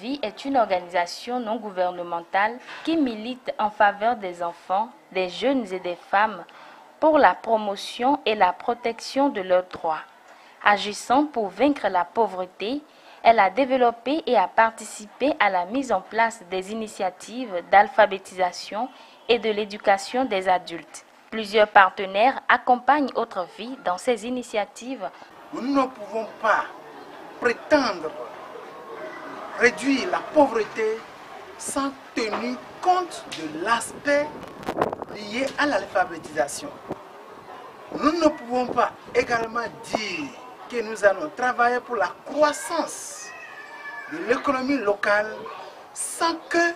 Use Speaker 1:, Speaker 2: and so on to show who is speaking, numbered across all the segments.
Speaker 1: Vie est une organisation non gouvernementale qui milite en faveur des enfants, des jeunes et des femmes pour la promotion et la protection de leurs droits. Agissant pour vaincre la pauvreté, elle a développé et a participé à la mise en place des initiatives d'alphabétisation et de l'éducation des adultes. Plusieurs partenaires accompagnent Autre Vie dans ces initiatives.
Speaker 2: Nous ne pouvons pas prétendre réduire la pauvreté sans tenir compte de l'aspect lié à l'alphabétisation. Nous ne pouvons pas également dire que nous allons travailler pour la croissance de l'économie locale sans que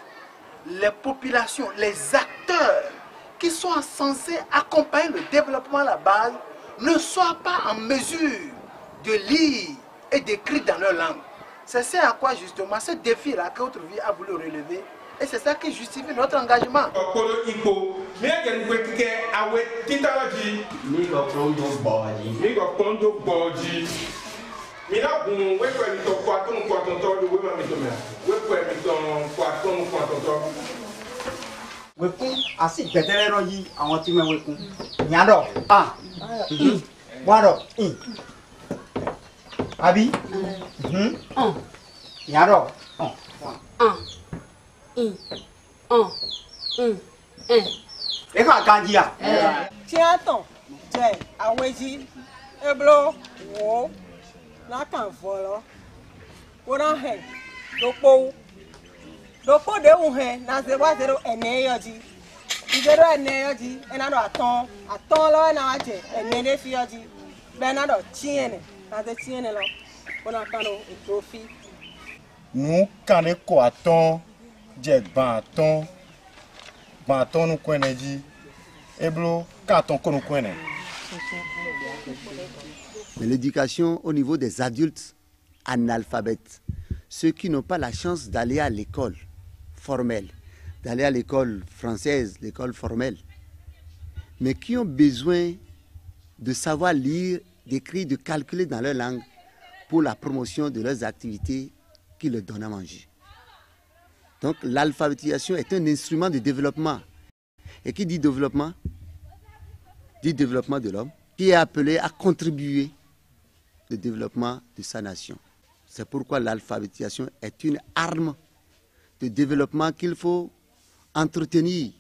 Speaker 2: les populations, les acteurs qui sont censés accompagner le développement à la base ne soient pas en mesure de lire et d'écrire dans leur langue. C'est ce à quoi justement ce défi-là qu'Autre Vie a voulu relever et c'est ça qui justifie notre engagement.
Speaker 3: Abi? Yaro? Eka kanjia?
Speaker 4: Tiaton, Jay, Aweji, Eblo, Wo, Nakan Volo, Wona Hen, Dopo de Uhen, Nazewazero, and Neoji. Zero and Neoji, and I know a ton low and I did, and Nenefiaji, Benado, Chien.
Speaker 5: Nous connaissons à ton, jet banton nous connaissons, et blo, carton qu'on nous connaît.
Speaker 6: Mais l'éducation au niveau des adultes analphabètes, ceux qui n'ont pas la chance d'aller à l'école formelle, d'aller à l'école française, l'école formelle, mais qui ont besoin de savoir lire, d'écrire, de calculer dans leur langue pour la promotion de leurs activités qui leur donnent à manger. Donc l'alphabétisation est un instrument de développement. Et qui dit développement de l'homme, qui est appelé à contribuer au développement de sa nation. C'est pourquoi l'alphabétisation est une arme de développement qu'il faut entretenir.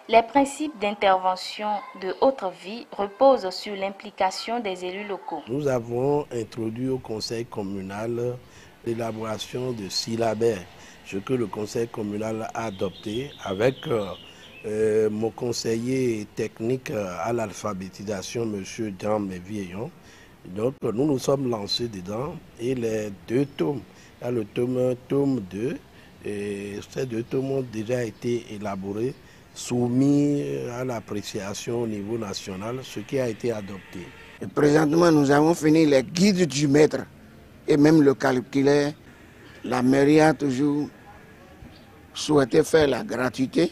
Speaker 1: Les principes d'intervention de Autre Vie reposent sur l'implication des élus locaux.
Speaker 7: Nous avons introduit au conseil communal l'élaboration de syllabaires, ce que le conseil communal a adopté avec mon conseiller technique à l'alphabétisation, M. Jean Mévieillon. Donc nous nous sommes lancés dedans et les deux tomes, le tome 1, tome 2, et ces deux tomes ont déjà été élaborés, soumis à l'appréciation au niveau national, ce qui a été adopté.
Speaker 2: Et présentement, nous avons fini les guides du maître et même le calculaire. La mairie a toujours souhaité faire la gratuité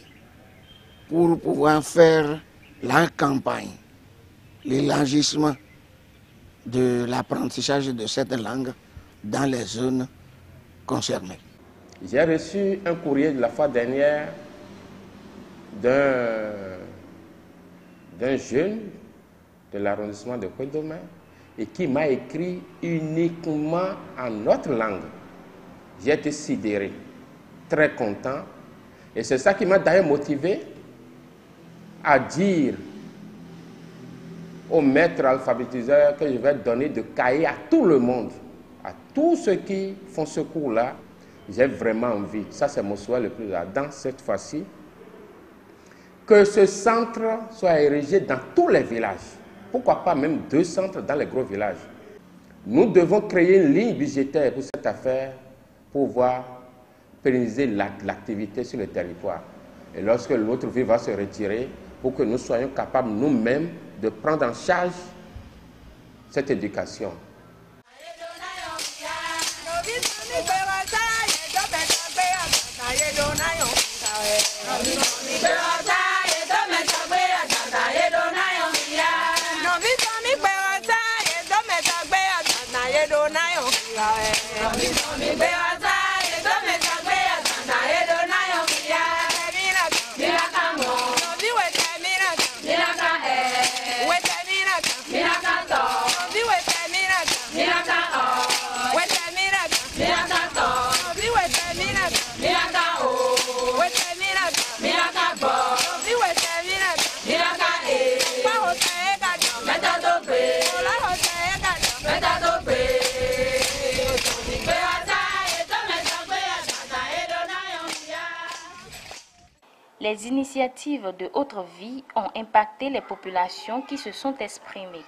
Speaker 2: pour pouvoir faire la campagne, l'élargissement de l'apprentissage de cette langue dans les zones concernées.
Speaker 8: J'ai reçu un courrier de la fois dernière d'un jeune de l'arrondissement de Kouédomé et qui m'a écrit uniquement en notre langue. J'ai été sidéré, très content. Et c'est ça qui m'a d'ailleurs motivé à dire au maître alphabétiseur que je vais donner de cahiers à tout le monde, à tous ceux qui font ce cours-là, j'ai vraiment envie, ça c'est mon souhait le plus ardent cette fois-ci, que ce centre soit érigé dans tous les villages. Pourquoi pas même 2 centres dans les gros villages. Nous devons créer une ligne budgétaire pour cette affaire pour pouvoir pérenniser l'activité sur le territoire. Et lorsque l'autre vie va se retirer, pour que nous soyons capables nous-mêmes de prendre en charge cette éducation.
Speaker 1: Les initiatives de Autre Vie ont impacté les populations qui se sont exprimées.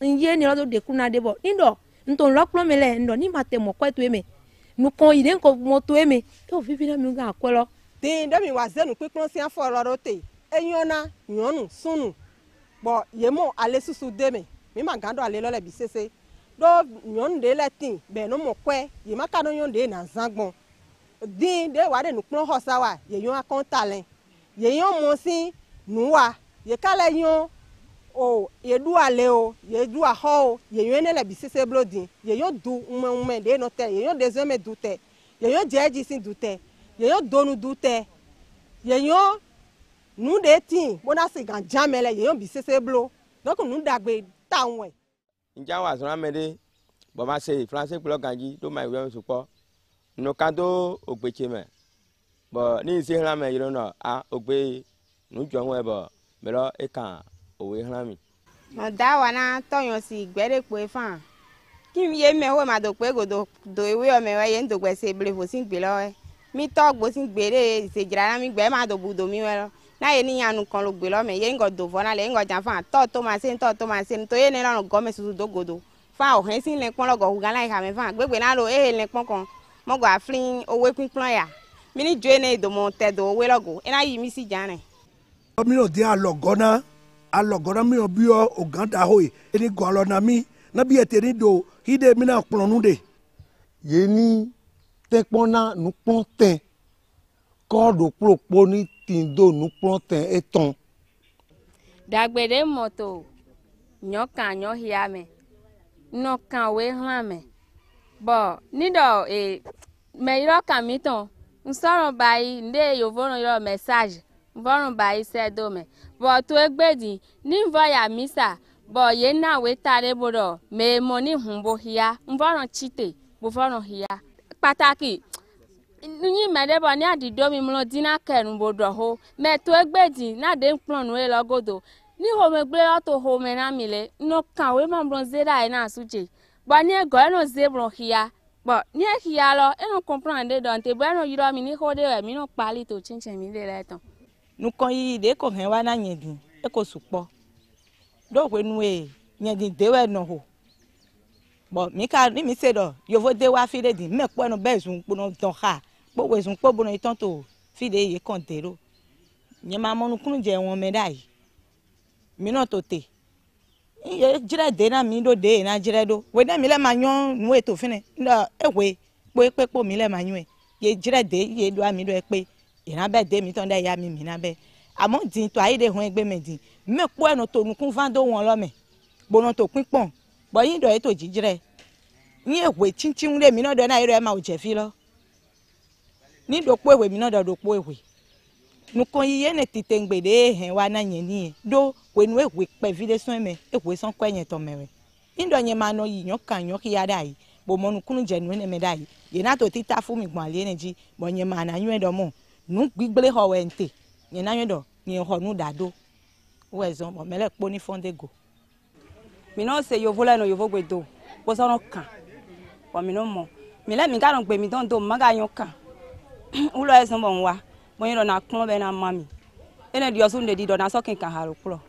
Speaker 9: Nye ni lado dekuna debo nindo nto loklo mele ndo ni mate mo kwetu eme nuko ide nko moto eme to vivi na mi ga akwelo
Speaker 4: din do mi wa zenu pipon si afo loro te eyona yonu sunu bo yemo ale susu deme mi ma gando ale lole bisese do yonu de letin be no mo kwe ye ma ka no yon de na zangbon din de wa de nu pon hosawa ye yon akon talent ye yon mo si nuwa ye kale yon o ye du ale o ye du a ho ye yon le bisese blodin ye yon du ume de no te ye yon dezeme du te ye yon jeji sin du te ye yon donu du te ye yon nu de tin bona se gan jamele ye yon bisese blo donc nu dagbe tawen
Speaker 3: nja wa so na mede bo ma se français plo ganji do mai we so po no kando ogbeche me bo ni se hla me yiro no a ogbe nu jo won e bo me lo e kan owe hla mi
Speaker 10: no da wa na toyon si gbere po e fan ki mi ye me ho ma do pe go do ewe o me we ye ndo gbe se ble fo sin gbe lo e mi to gbo sin gbere se jira na mi gbe ma do budo mi we lo na ye ni yanu kan lo gbe lo me ye ngo do fo na le ngo jan fan to ma se to ye ne lo go me susu do godo fa o hen sin le pon lo go gan lai ka me fan gbegbe na lo e le pon kan mo go aflin owe pin plan ya mi ni jo ne do mo te do we lo go e na yi mi si jan ne
Speaker 11: mi no dia logona alogona mi obio oganda hoy eni golo na mi na bi eteri do hide mi na plonu de
Speaker 5: ye ni tepona nu ponten ko do propo ni tindo nu ponten eton
Speaker 1: dagbede moto nyokan nyo hiame no kan we hame bo nido me iro kamiton nsoro bai nde yo vono yo message vono bai se do me bo to egbedi ni voya misa bo ye na we tare bodo me moni humbo hia vono chite bo vono hia pataki ni mede bo ni adido mi mlo dina kerun bodo ho me to egbedi na de nplonu e logodo ni ho me gbe to ho me na mile no kan we ma bronze da na suje bo ni ego no zebro hia bo ni hia lo e no comprendre don te bo no yiro mi ni ho de mi no pali to chinche mi de leton
Speaker 9: nu kon yi de ko hen wa na yedin e ko supo do we nu e yedin de we no ho bo mi ka ni mi se do yo vo de wa fi de din me po no bezun po no don ha po we sun po bo no iton to fi de ye kon dero yen ma mo nu kunu je won me dai mi no to te ye jira de na mi do de na jira do we na mi le ma yon nu e to fine ndo e we pe po mi le ma yon ye jira de ye do mi do e pe ina be de mi ton da ya mi na be amo din to aide hun egbe me din me po eno to nu kun van do won lo me bono to pin pon bo yin do e to jijire ni ewe chinchin le mi no do na ire ma o je fi lo ni do po ewe mi no do po ewe nous connaissons les titans bédés hein wana nyeni do we nous we pevide son me e we son kwa nyeto mewe indo nyema no yi nyoka nyoki ya dai bo mo nukunu jenu ne me dai ye na to tita fu mi gbon ale neji bo nyema na nyu edo mo nu gbigbele ho we nte nye na nyu do ni ho nu dado we zon bo mele po ni fonde go
Speaker 12: mi no se yo vola no yo vogwe do bo so no kan bo mi no mo mi le mi ga no gbe mi don do maga nyoka ulo e so bo nwa bo yin do na kun be na mami ene di osun de di do na so kin kan haru kuro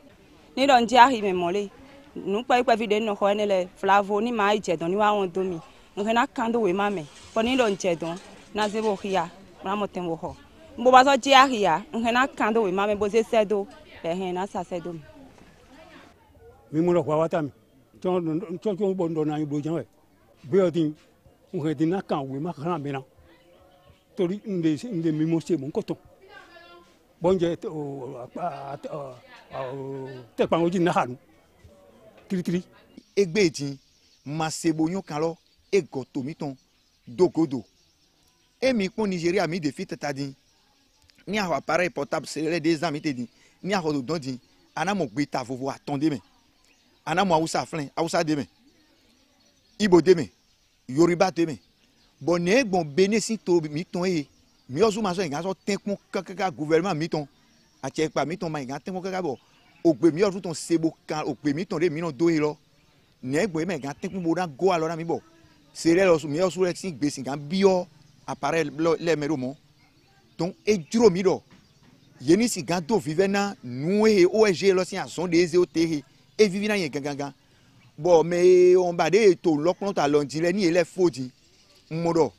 Speaker 12: ni do nji ahi me mole nu pa ipa vide no ho ene le flavo ni ma ije don ni wa won do mi nu na kan do we mame bo ni do nje don na ze bo hia na mo ten wo ho bo ba so ji ahi ya nu na kan do we mame bo se sedo be hen na sa sedo
Speaker 13: mi mo lo kwa watami ton bo ndo na ibo janwe be odin nu na kan we ma kan be na tori nde mi mo se mo nkoto bonje te pa oji na hanu tiri
Speaker 14: egbe tin ma sebo yon kan lo egoto mi ton dogodo emi pon Nigeria mi défi tadin ni a appareil portable c'est des amis te din ni a ho don din ana mo gbe ta vovo attendez me ana mo Hausa flin Hausa de me Ibo de me Yoruba de me bonne bon benesi to mi ton e mi ozu ma so ngan so tenkun kaka gouvernement mi ton a che pa mi ton ma ngan tenkun kaka bo ogbe mi ozu ton sebo kan ogbe mi ton de mi no do e lo ne gbe me ngan tenkun bo dan go alo na mi bo sere lo mi ozu re tin gbe sin ngan bio appareil le mero mo donc e duro mi do yeni si ngan do vive na nu e ONG lo sin azon de eze o tere e vivi na yen gangan bo me on ba de to lopon ta lo dire ni ele fodi modo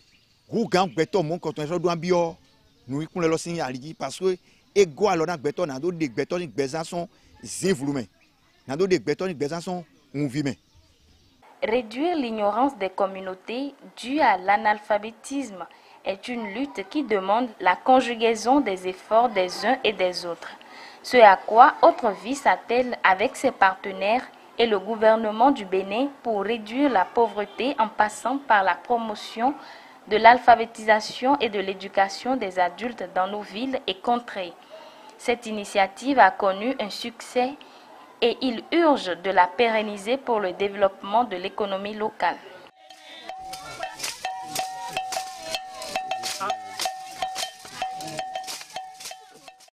Speaker 14: hu gan gbeto mon koton so do ambio nu ikun lo sin arigi parce que ego alo na gbeto na do de gbeto ni gbezanson zin volume na do de gbeto ni gbezanson on vime.
Speaker 1: Réduire l'ignorance des communautés due à l'analphabétisme est une lutte qui demande la conjugaison des efforts des uns et des autres. Ce à quoi Autre Vie s'attelle avec ses partenaires et le gouvernement du Bénin pour réduire la pauvreté en passant par la promotion de l'alphabétisation et de l'éducation des adultes dans nos villes et contrées. Cette initiative a connu un succès et il urge de la pérenniser pour le développement de l'économie locale.